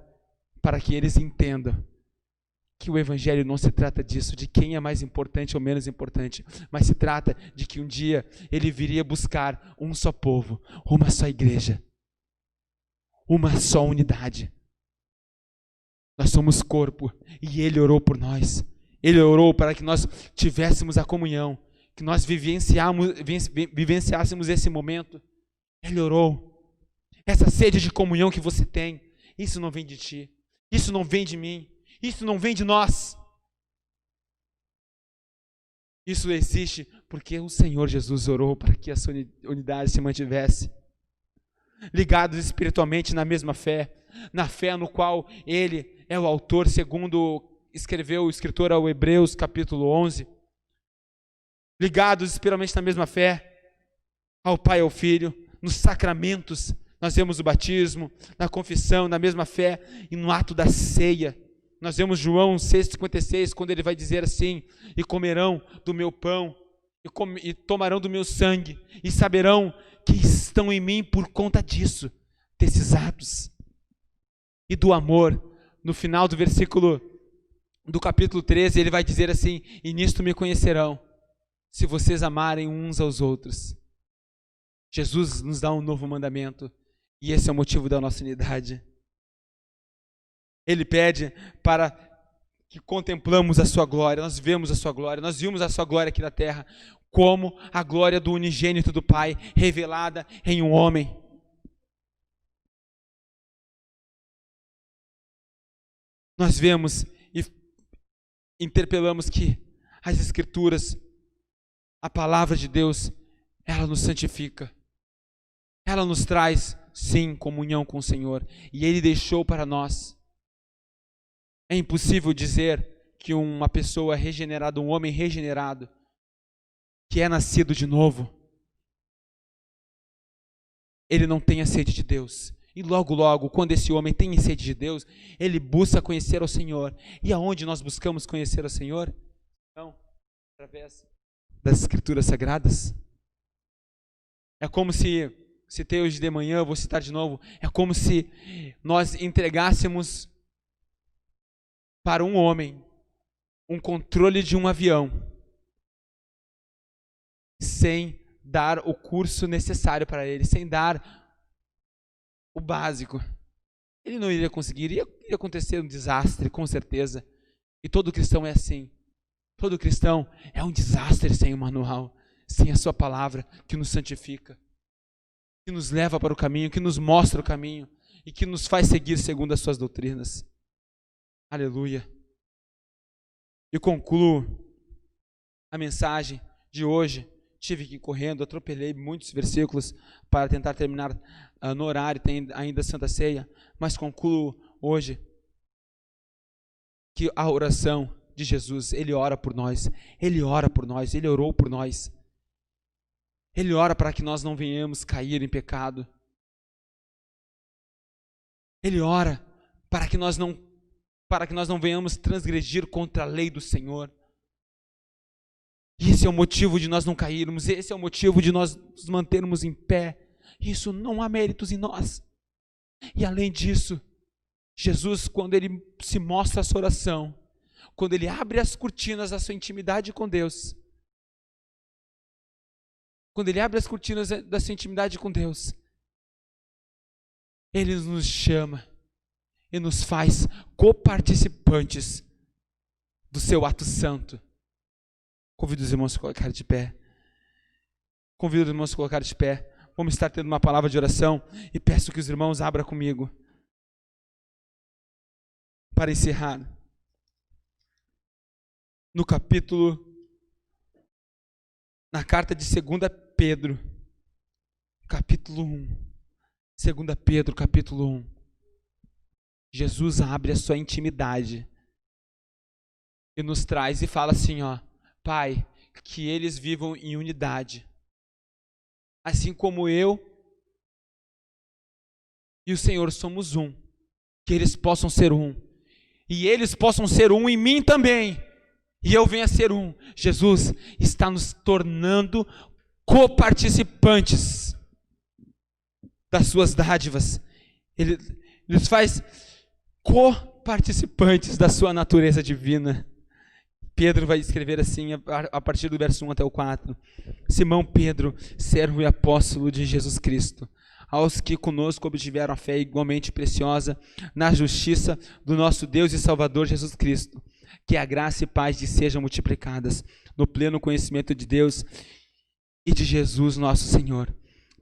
para que eles entendam que o evangelho não se trata disso, de quem é mais importante ou menos importante, mas se trata de que um dia ele viria buscar um só povo, uma só igreja, uma só unidade. Nós somos corpo e ele orou por nós. Ele orou para que nós tivéssemos a comunhão, que nós vivenciássemos esse momento. Ele orou. Essa sede de comunhão que você tem, isso não vem de ti, isso não vem de mim, isso não vem de nós. Isso existe porque o Senhor Jesus orou para que essa unidade se mantivesse. Ligados espiritualmente na mesma fé, na fé no qual Ele é o autor, segundo escreveu o escritor ao Hebreus, capítulo 11. Ligados espiritualmente na mesma fé, ao Pai e ao Filho, nos sacramentos, nós vemos o batismo, na confissão, na mesma fé e no ato da ceia. Nós vemos João 6,56, quando ele vai dizer assim, e comerão do meu pão, e tomarão do meu sangue, e saberão que estão em mim por conta disso, desses atos. E do amor, no final do versículo, do capítulo 13, ele vai dizer assim, e nisto me conhecerão, se vocês amarem uns aos outros. Jesus nos dá um novo mandamento, e esse é o motivo da nossa unidade. Ele pede para que contemplamos a sua glória, nós vemos a sua glória, nós vimos a sua glória aqui na terra, como a glória do unigênito do Pai, revelada em um homem. Nós vemos e interpelamos que as Escrituras, a palavra de Deus, ela nos santifica, Ela nos traz, sim, comunhão com o Senhor. E Ele deixou para nós. É impossível dizer que uma pessoa regenerada, um homem regenerado, que é nascido de novo, ele não tem a sede de Deus. E logo, logo, quando esse homem tem sede de Deus, ele busca conhecer ao Senhor. E aonde nós buscamos conhecer ao Senhor? Então, através das Escrituras Sagradas. É como se citei hoje de manhã, vou citar de novo, é como se nós entregássemos para um homem um controle de um avião, sem dar o curso necessário para ele, sem dar o básico. Ele não iria conseguir, iria acontecer um desastre, com certeza. E todo cristão é assim. Todo cristão é um desastre sem o manual, sem a sua palavra que nos santifica, que nos leva para o caminho, que nos mostra o caminho e que nos faz seguir segundo as suas doutrinas. Aleluia. E concluo a mensagem de hoje. Tive que ir correndo, atropelei muitos versículos para tentar terminar no horário, tem ainda Santa Ceia, mas concluo hoje que a oração de Jesus, Ele ora por nós, Ele ora por nós, Ele orou por nós. Ele ora para que nós não venhamos cair em pecado. Ele ora para que nós não venhamos transgredir contra a lei do Senhor. Esse é o motivo de nós não cairmos, esse é o motivo de nós nos mantermos em pé. Isso não há méritos em nós. E além disso, Jesus, quando Ele se mostra a sua oração, quando Ele abre as cortinas da sua intimidade com Deus, quando Ele abre as cortinas da sua intimidade com Deus, Ele nos chama e nos faz coparticipantes do seu ato santo. Convido os irmãos a se colocar de pé. Convido os irmãos a se colocar de pé. Vamos estar tendo uma palavra de oração e peço que os irmãos abram comigo. Para encerrar, na carta de 2 Pedro, capítulo 1. 2 Pedro, capítulo 1. Jesus abre a sua intimidade e nos traz e fala assim, ó: Pai, que eles vivam em unidade, assim como eu e o Senhor somos um, que eles possam ser um, e eles possam ser um em mim também, e eu venha ser um. Jesus está nos tornando coparticipantes das suas dádivas, Ele nos faz coparticipantes da sua natureza divina. Pedro vai escrever assim, a partir do verso 1 até o 4. Simão Pedro, servo e apóstolo de Jesus Cristo, aos que conosco obtiveram a fé igualmente preciosa na justiça do nosso Deus e Salvador Jesus Cristo, que a graça e paz lhe sejam multiplicadas no pleno conhecimento de Deus e de Jesus nosso Senhor.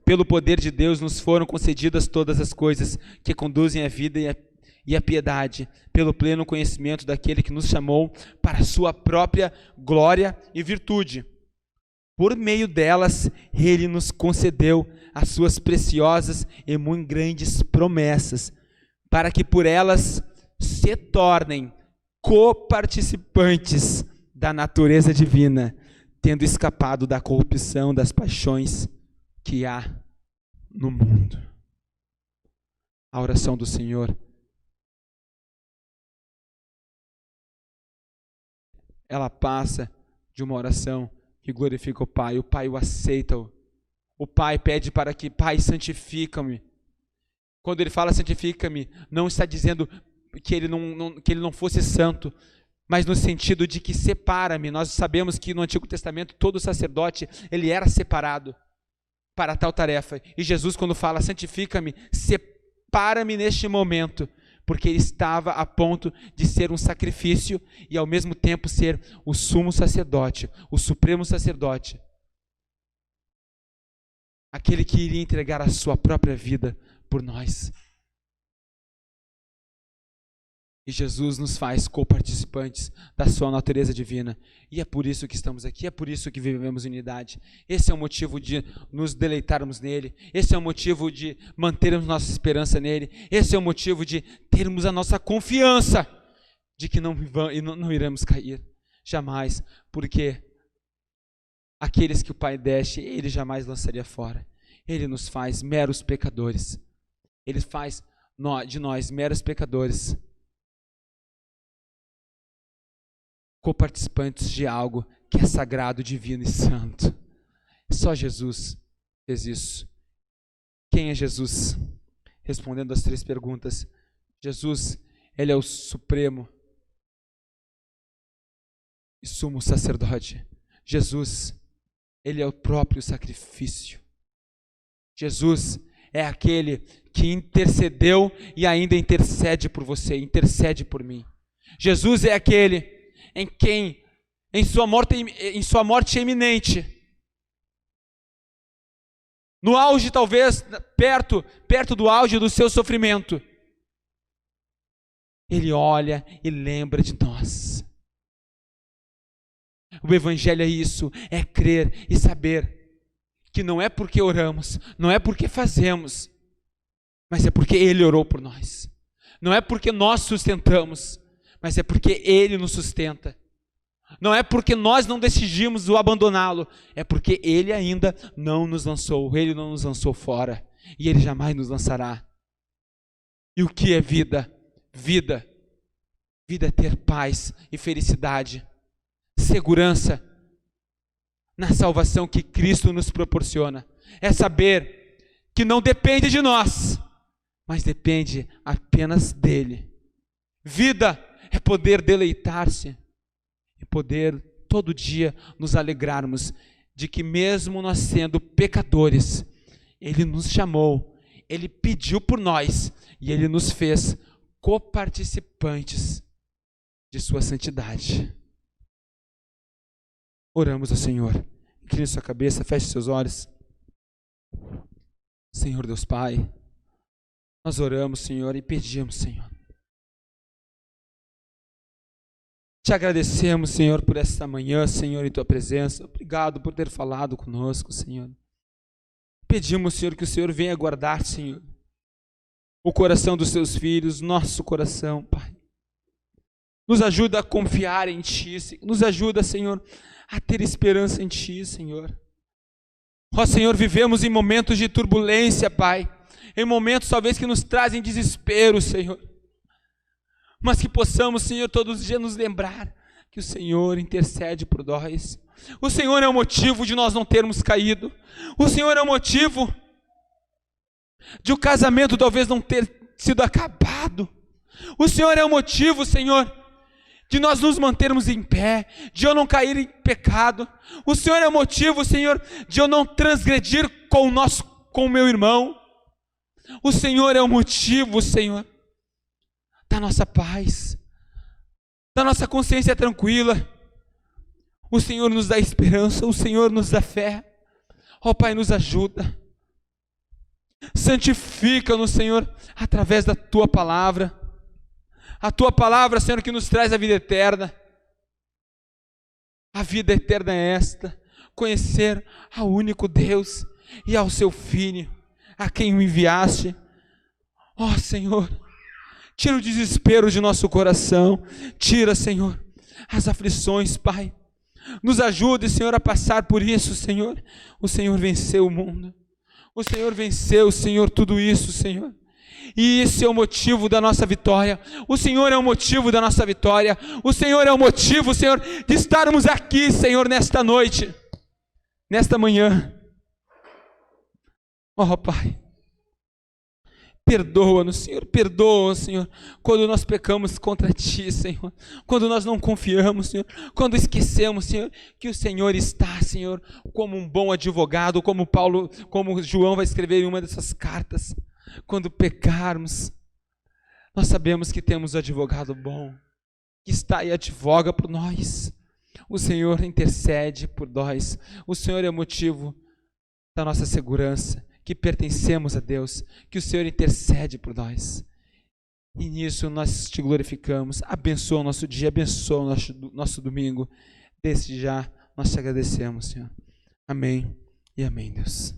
Pelo poder de Deus nos foram concedidas todas as coisas que conduzem à vida e a piedade, pelo pleno conhecimento daquele que nos chamou para a sua própria glória e virtude. Por meio delas, Ele nos concedeu as suas preciosas e muito grandes promessas, para que por elas se tornem coparticipantes da natureza divina, tendo escapado da corrupção das paixões que há no mundo. A oração do Senhor, ela passa de uma oração que glorifica o Pai o aceita. O Pai pede para que, Pai, santifica-me. Quando Ele fala santifica-me, não está dizendo que ele não fosse santo, mas no sentido de que separa-me. Nós sabemos que no Antigo Testamento todo sacerdote, ele era separado para tal tarefa. E Jesus, quando fala santifica-me, separa-me neste momento, porque Ele estava a ponto de ser um sacrifício e ao mesmo tempo ser o sumo sacerdote, o supremo sacerdote, aquele que iria entregar a sua própria vida por nós. E Jesus nos faz coparticipantes da sua natureza divina. E é por isso que estamos aqui, é por isso que vivemos unidade. Esse é o motivo de nos deleitarmos nele. Esse é o motivo de mantermos nossa esperança nele. Esse é o motivo de termos a nossa confiança de que não iremos cair. Jamais. Porque aqueles que o Pai deste, ele jamais lançaria fora. Ele nos faz meros pecadores. Ele faz de nós meros pecadores, coparticipantes de algo que é sagrado, divino e santo. Só Jesus fez isso. Quem é Jesus? Respondendo as 3 perguntas. Jesus, ele é o supremo e sumo sacerdote. Jesus, ele é o próprio sacrifício. Jesus é aquele que intercedeu e ainda intercede por você, intercede por mim. Jesus é aquele em quem, em sua morte iminente, no auge talvez, perto do auge do seu sofrimento, ele olha e lembra de nós. O Evangelho é isso, é crer e saber que não é porque oramos, não é porque fazemos, mas é porque Ele orou por nós. Não é porque nós sustentamos, mas é porque Ele nos sustenta. Não é porque nós não decidimos o abandoná-lo, é porque Ele ainda não nos lançou, Ele não nos lançou fora, e Ele jamais nos lançará. E o que é vida? Vida é ter paz e felicidade, segurança na salvação que Cristo nos proporciona. É saber que não depende de nós, mas depende apenas dEle. Vida é poder deleitar-se e poder todo dia nos alegrarmos de que mesmo nós sendo pecadores, Ele nos chamou, Ele pediu por nós e Ele nos fez coparticipantes de sua santidade. Oramos ao Senhor. Incline sua cabeça, feche seus olhos. Senhor Deus Pai, nós oramos, Senhor, e pedimos, Senhor. Te agradecemos, Senhor, por esta manhã, Senhor, em Tua presença. Obrigado por ter falado conosco, Senhor. Pedimos, Senhor, que o Senhor venha guardar, Senhor, o coração dos Teus filhos, nosso coração, Pai. Nos ajuda a confiar em Ti, nos ajuda, Senhor, a ter esperança em Ti, Senhor. Ó Senhor, vivemos em momentos de turbulência, Pai, em momentos talvez que nos trazem desespero, Senhor, mas que possamos, Senhor, todos os dias nos lembrar que o Senhor intercede por nós. O Senhor é o motivo de nós não termos caído. O Senhor é o motivo de o casamento talvez não ter sido acabado. O Senhor é o motivo, Senhor, de nós nos mantermos em pé, de eu não cair em pecado. O Senhor é o motivo, Senhor, de eu não transgredir com o meu irmão. O Senhor é o motivo, Senhor, da nossa paz, da nossa consciência tranquila. O Senhor nos dá esperança, o Senhor nos dá fé. Ó Pai, nos ajuda. Santifica-nos, Senhor, através da Tua palavra. A Tua palavra, Senhor, que nos traz a vida eterna. A vida eterna é esta: conhecer ao único Deus e ao Seu Filho, a quem o enviaste. Ó Senhor, tira o desespero de nosso coração. Tira, Senhor, as aflições, Pai. Nos ajude, Senhor, a passar por isso, Senhor. O Senhor venceu o mundo. O Senhor venceu, Senhor, tudo isso, Senhor. E esse é o motivo da nossa vitória. O Senhor é o motivo da nossa vitória. O Senhor é o motivo, Senhor, de estarmos aqui, Senhor, nesta noite, nesta manhã. Ó Pai, perdoa-nos, Senhor, quando nós pecamos contra Ti, Senhor, quando nós não confiamos, Senhor, quando esquecemos, Senhor, que o Senhor está, Senhor, como um bom advogado, como João vai escrever em uma dessas cartas. Quando pecarmos, nós sabemos que temos um advogado bom, que está e advoga por nós. O Senhor intercede por nós. O Senhor é o motivo da nossa segurança, que pertencemos a Deus, que o Senhor intercede por nós. E nisso nós te glorificamos. Abençoa o nosso dia, abençoa o nosso domingo. Desde já nós te agradecemos, Senhor. Amém e amém, Deus.